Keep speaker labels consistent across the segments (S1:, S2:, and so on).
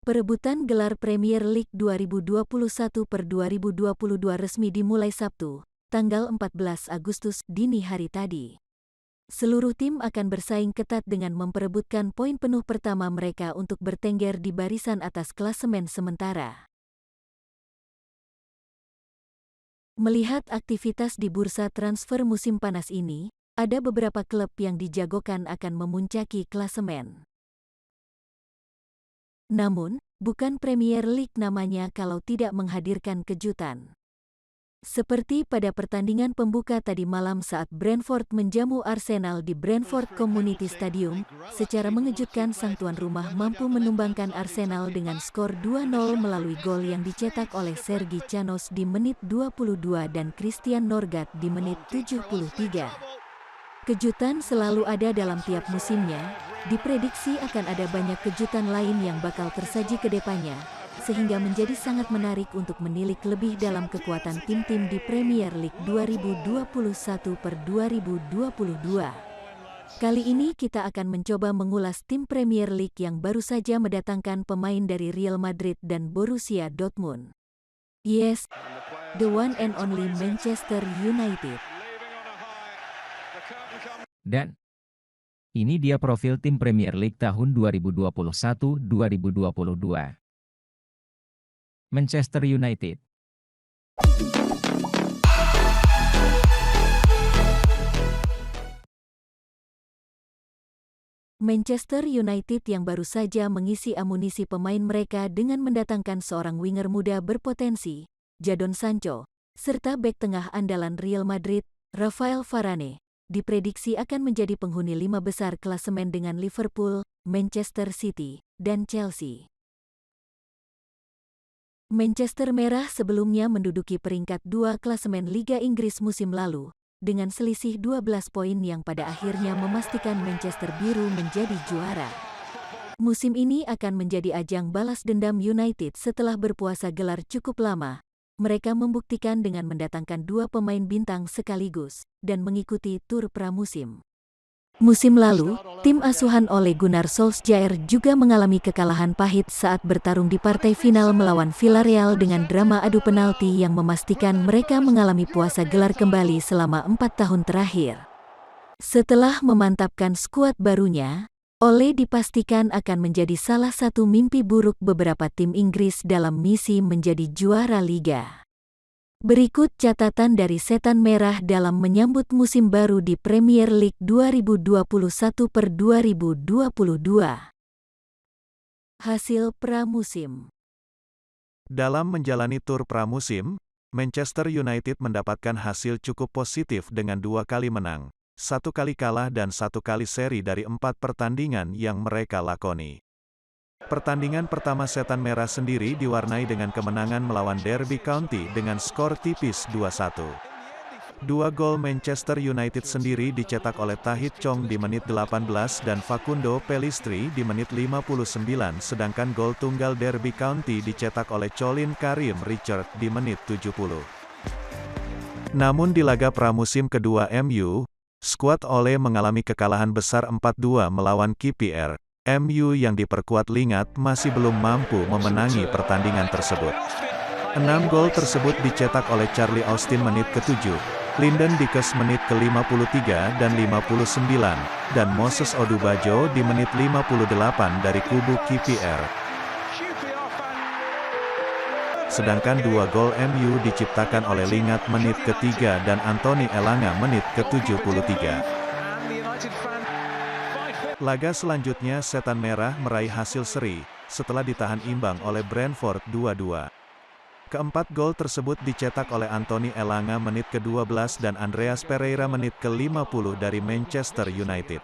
S1: Perebutan gelar Premier League 2021/2022 resmi dimulai Sabtu, tanggal 14 Agustus dini hari tadi. Seluruh tim akan bersaing ketat dengan memperebutkan poin penuh pertama mereka untuk bertengger di barisan atas klasemen sementara. Melihat aktivitas di bursa transfer musim panas ini, ada beberapa klub yang dijagokan akan memuncaki klasemen. Namun, bukan Premier League namanya kalau tidak menghadirkan kejutan. Seperti pada pertandingan pembuka tadi malam saat Brentford menjamu Arsenal di Brentford Community Stadium, secara mengejutkan sang tuan rumah mampu menumbangkan Arsenal dengan skor 2-0 melalui gol yang dicetak oleh Sergi Canos di menit 22 dan Christian Norgard di menit 73. Kejutan selalu ada dalam tiap musimnya, diprediksi akan ada banyak kejutan lain yang bakal tersaji ke depannya, sehingga menjadi sangat menarik untuk menilik lebih dalam kekuatan tim-tim di Premier League 2021/2022. Kali ini kita akan mencoba mengulas tim Premier League yang baru saja mendatangkan pemain dari Real Madrid dan Borussia Dortmund. Yes, the one and only Manchester United.
S2: Dan ini dia profil tim Premier League tahun 2021-2022. Manchester United.
S1: Manchester United yang baru saja mengisi amunisi pemain mereka dengan mendatangkan seorang winger muda berpotensi, Jadon Sancho, serta bek tengah andalan Real Madrid, Rafael Varane, diprediksi akan menjadi penghuni 5 besar klasemen dengan Liverpool, Manchester City, dan Chelsea. Manchester Merah sebelumnya menduduki peringkat 2 klasemen Liga Inggris musim lalu, dengan selisih 12 poin yang pada akhirnya memastikan Manchester Biru menjadi juara. Musim ini akan menjadi ajang balas dendam United setelah berpuasa gelar cukup lama. Mereka membuktikan dengan mendatangkan 2 pemain bintang sekaligus, dan mengikuti tur pramusim. Musim lalu, tim asuhan Ole Gunnar Solskjaer juga mengalami kekalahan pahit saat bertarung di partai final melawan Villarreal dengan drama adu penalti yang memastikan mereka mengalami puasa gelar kembali selama 4 tahun terakhir. Setelah memantapkan skuad barunya, Ole dipastikan akan menjadi salah satu mimpi buruk beberapa tim Inggris dalam misi menjadi juara liga. Berikut catatan dari Setan Merah dalam menyambut musim baru di Premier League 2021/2022. Hasil pramusim.
S3: Dalam menjalani tur pramusim, Manchester United mendapatkan hasil cukup positif dengan 2 kali menang, 1 kali kalah dan 1 kali seri dari 4 pertandingan yang mereka lakoni. Pertandingan pertama Setan Merah sendiri diwarnai dengan kemenangan melawan Derby County dengan skor tipis 2-1. 2 gol Manchester United sendiri dicetak oleh Tahith Chong di menit 18 dan Facundo Pellistri di menit 59, sedangkan gol tunggal Derby County dicetak oleh Colin Karim Richard di menit 70. Namun di laga pramusim kedua MU, skuad Ole mengalami kekalahan besar 4-2 melawan KPR. MU yang diperkuat Lingard masih belum mampu memenangi pertandingan tersebut. 6 gol tersebut dicetak oleh Charlie Austin menit ke-7, Lyndon Dykes menit ke-53 dan 59, dan Moses Odubajo di menit 58 dari kubu KPR. Sedangkan 2 gol MU diciptakan oleh Lingard menit ke-3 dan Anthony Elanga menit ke-73. Laga selanjutnya Setan Merah meraih hasil seri, setelah ditahan imbang oleh Brentford 2-2. Keempat gol tersebut dicetak oleh Anthony Elanga menit ke-12 dan Andreas Pereira menit ke-50 dari Manchester United.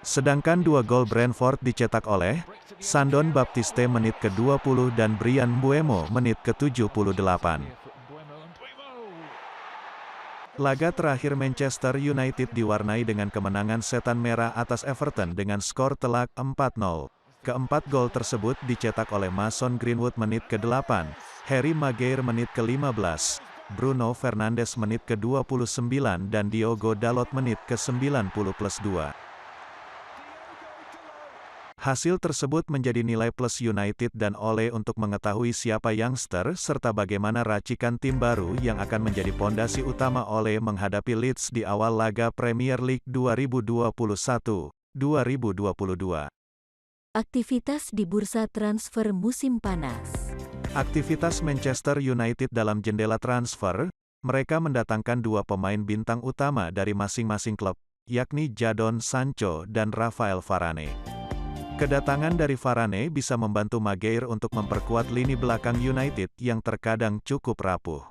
S3: Sedangkan 2 gol Brentford dicetak oleh Sandon Baptiste menit ke-20 dan Bryan Mbeumo menit ke-78. Laga terakhir Manchester United diwarnai dengan kemenangan Setan Merah atas Everton dengan skor telak 4-0. Keempat gol tersebut dicetak oleh Mason Greenwood menit ke-8, Harry Maguire menit ke-15, Bruno Fernandes menit ke-29 dan Diogo Dalot menit ke-90+2. Hasil tersebut menjadi nilai plus United dan Ole untuk mengetahui siapa youngster serta bagaimana racikan tim baru yang akan menjadi pondasi utama Ole menghadapi Leeds di awal laga Premier League 2021-2022.
S1: Aktivitas di bursa transfer musim panas.
S3: Aktivitas Manchester United dalam jendela transfer, mereka mendatangkan dua pemain bintang utama dari masing-masing klub, yakni Jadon Sancho dan Rafael Varane. Kedatangan dari Varane bisa membantu Maguire untuk memperkuat lini belakang United yang terkadang cukup rapuh.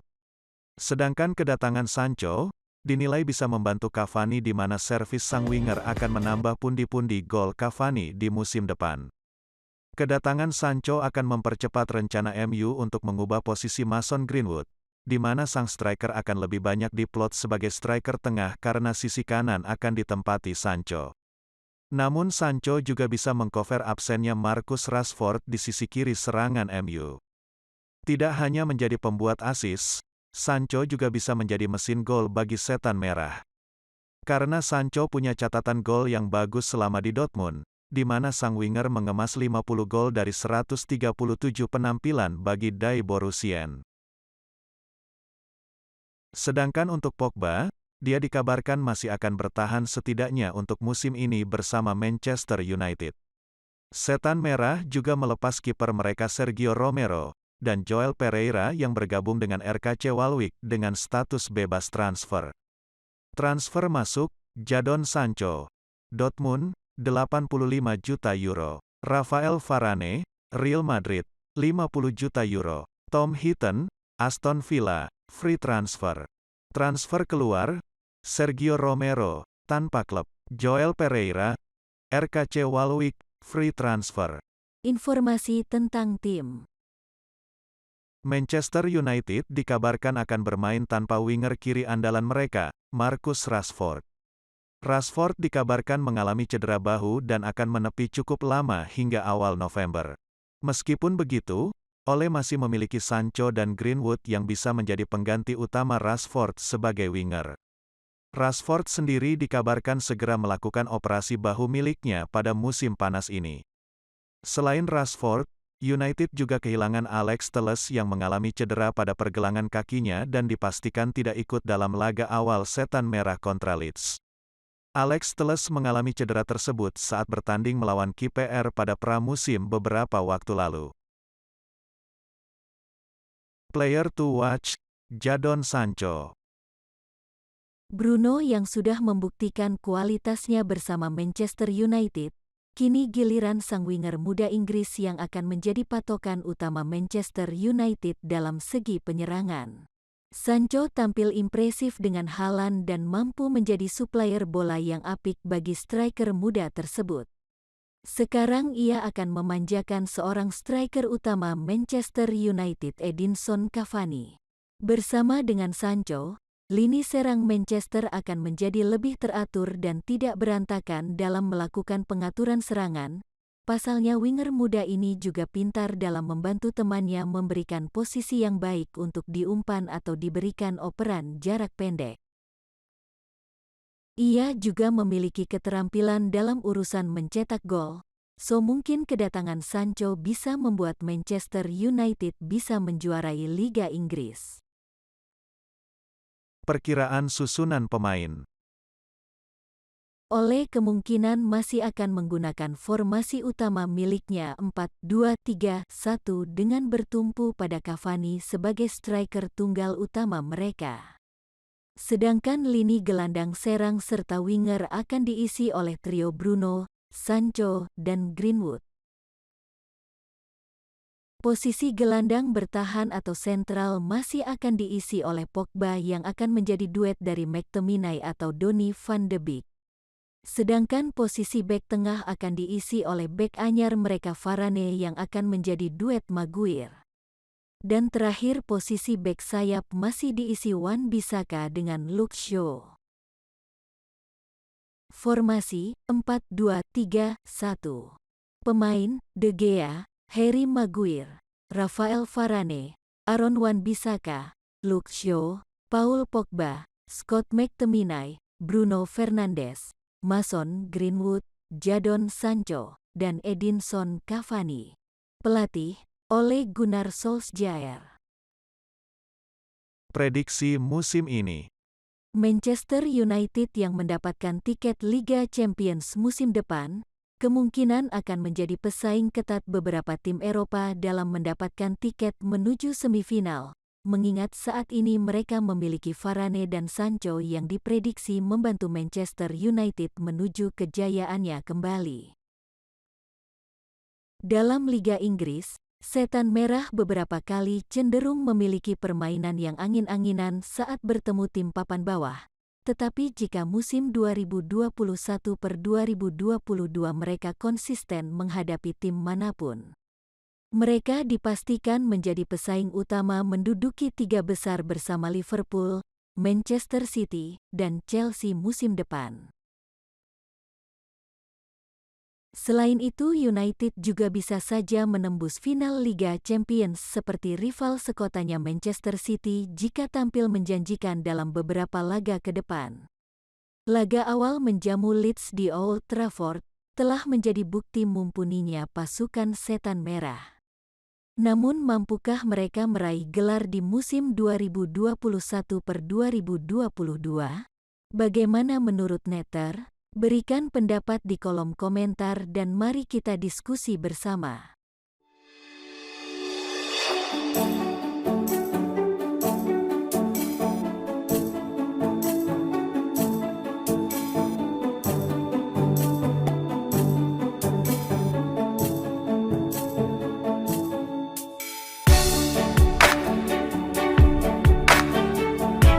S3: Sedangkan kedatangan Sancho dinilai bisa membantu Cavani di mana servis sang winger akan menambah pundi-pundi gol Cavani di musim depan. Kedatangan Sancho akan mempercepat rencana MU untuk mengubah posisi Mason Greenwood, di mana sang striker akan lebih banyak diplot sebagai striker tengah karena sisi kanan akan ditempati Sancho. Namun Sancho juga bisa mengcover absennya Marcus Rashford di sisi kiri serangan MU. Tidak hanya menjadi pembuat assist, Sancho juga bisa menjadi mesin gol bagi Setan Merah. Karena Sancho punya catatan gol yang bagus selama di Dortmund, di mana sang winger mengemas 50 gol dari 137 penampilan bagi Die Borussien. Sedangkan untuk Pogba, dia dikabarkan masih akan bertahan setidaknya untuk musim ini bersama Manchester United. Setan Merah juga melepas kiper mereka Sergio Romero dan Joel Pereira yang bergabung dengan RKC Waalwijk dengan status bebas transfer. Transfer masuk, Jadon Sancho, Dortmund, 85 juta euro. Rafael Varane, Real Madrid, 50 juta euro. Tom Heaton, Aston Villa, free transfer. Transfer keluar, Sergio Romero, tanpa klub. Joel Pereira, RKC Waalwijk, free transfer.
S1: Informasi tentang tim.
S3: Manchester United dikabarkan akan bermain tanpa winger kiri andalan mereka, Marcus Rashford. Rashford dikabarkan mengalami cedera bahu dan akan menepi cukup lama hingga awal November. Meskipun begitu, Ole masih memiliki Sancho dan Greenwood yang bisa menjadi pengganti utama Rashford sebagai winger. Rashford sendiri dikabarkan segera melakukan operasi bahu miliknya pada musim panas ini. Selain Rashford, United juga kehilangan Alex Telles yang mengalami cedera pada pergelangan kakinya dan dipastikan tidak ikut dalam laga awal Setan Merah kontra Leeds. Alex Telles mengalami cedera tersebut saat bertanding melawan KPR pada pramusim beberapa waktu lalu. Player to watch, Jadon Sancho.
S1: Bruno yang sudah membuktikan kualitasnya bersama Manchester United, kini giliran sang winger muda Inggris yang akan menjadi patokan utama Manchester United dalam segi penyerangan. Sancho tampil impresif dengan Haaland dan mampu menjadi supplier bola yang apik bagi striker muda tersebut. Sekarang ia akan memanjakan seorang striker utama Manchester United Edinson Cavani. Bersama dengan Sancho, lini serang Manchester akan menjadi lebih teratur dan tidak berantakan dalam melakukan pengaturan serangan. Pasalnya winger muda ini juga pintar dalam membantu temannya memberikan posisi yang baik untuk diumpan atau diberikan operan jarak pendek. Ia juga memiliki keterampilan dalam urusan mencetak gol, so mungkin kedatangan Sancho bisa membuat Manchester United bisa menjuarai Liga Inggris.
S3: Perkiraan susunan pemain.
S1: Ole kemungkinan masih akan menggunakan formasi utama miliknya 4-2-3-1 dengan bertumpu pada Cavani sebagai striker tunggal utama mereka. Sedangkan lini gelandang serang serta winger akan diisi oleh trio Bruno, Sancho, dan Greenwood. Posisi gelandang bertahan atau sentral masih akan diisi oleh Pogba yang akan menjadi duet dari McTominay atau Donny van de Beek. Sedangkan posisi bek tengah akan diisi oleh bek anyar mereka Varane yang akan menjadi duet Maguire. Dan terakhir posisi bek sayap masih diisi Wan-Bissaka dengan Luke Shaw. Formasi 4-2-3-1. Pemain De Gea, Harry Maguire, Rafael Varane, Aaron Wan-Bissaka, Luke Shaw, Paul Pogba, Scott McTominay, Bruno Fernandes, Mason Greenwood, Jadon Sancho, dan Edinson Cavani. Pelatih, Ole Gunnar Solskjaer.
S3: Prediksi musim ini.
S1: Manchester United yang mendapatkan tiket Liga Champions musim depan, kemungkinan akan menjadi pesaing ketat beberapa tim Eropa dalam mendapatkan tiket menuju semifinal, mengingat saat ini mereka memiliki Varane dan Sancho yang diprediksi membantu Manchester United menuju kejayaannya kembali. Dalam Liga Inggris, Setan Merah beberapa kali cenderung memiliki permainan yang angin-anginan saat bertemu tim papan bawah. Tetapi jika musim 2021-2022 mereka konsisten menghadapi tim manapun, mereka dipastikan menjadi pesaing utama menduduki 3 besar bersama Liverpool, Manchester City, dan Chelsea musim depan. Selain itu, United juga bisa saja menembus final Liga Champions seperti rival sekotanya Manchester City jika tampil menjanjikan dalam beberapa laga ke depan. Laga awal menjamu Leeds di Old Trafford telah menjadi bukti mumpuninya pasukan Setan Merah. Namun mampukah mereka meraih gelar di musim 2021-2022? Bagaimana menurut Netter? Berikan pendapat di kolom komentar dan mari kita diskusi bersama.